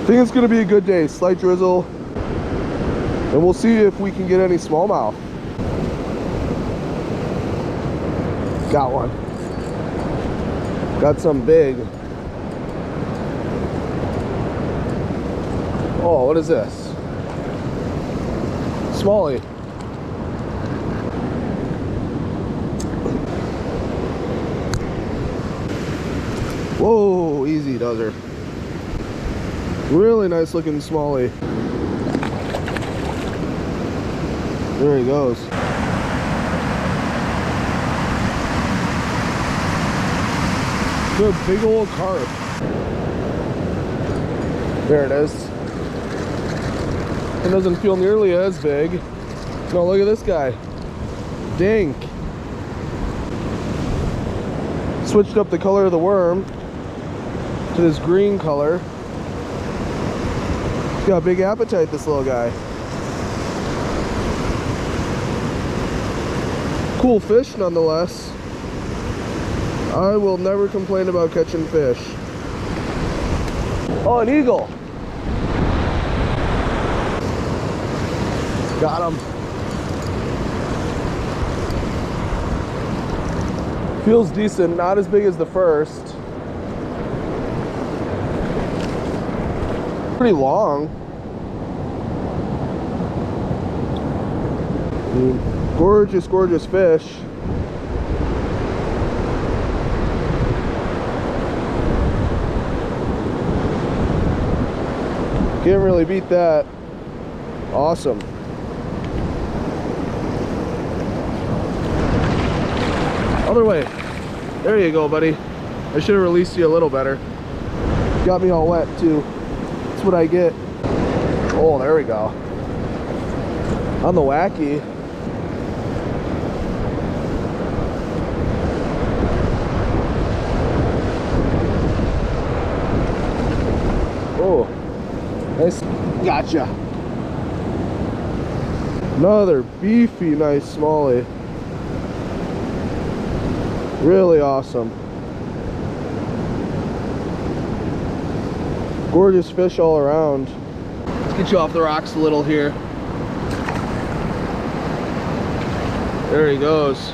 I think it's gonna be a good day. Slight drizzle, and we'll see if we can get any smallmouth. Got one. Got some big. Oh, what is this? Smallie. Whoa, easy does her. Really nice looking smallie. There he goes. Good big old carp. There it is. It doesn't feel nearly as big. No, look at this guy. Dink. Switched up the color of the worm to this green color. He's got a big appetite, this little guy. Cool fish nonetheless. I will never complain about catching fish. Oh, an eagle. Got him. Feels decent, not as big as the first. Pretty long. Gorgeous, gorgeous fish. Can't really beat that. Awesome. Other way. There you go, buddy. I should have released you a little better. Got me all wet too. That's what I get. Oh, there we go. On the wacky. Oh, nice. Gotcha. Another beefy, nice smallie. Really awesome. Gorgeous fish all around. Let's get you off the rocks a little here. There he goes.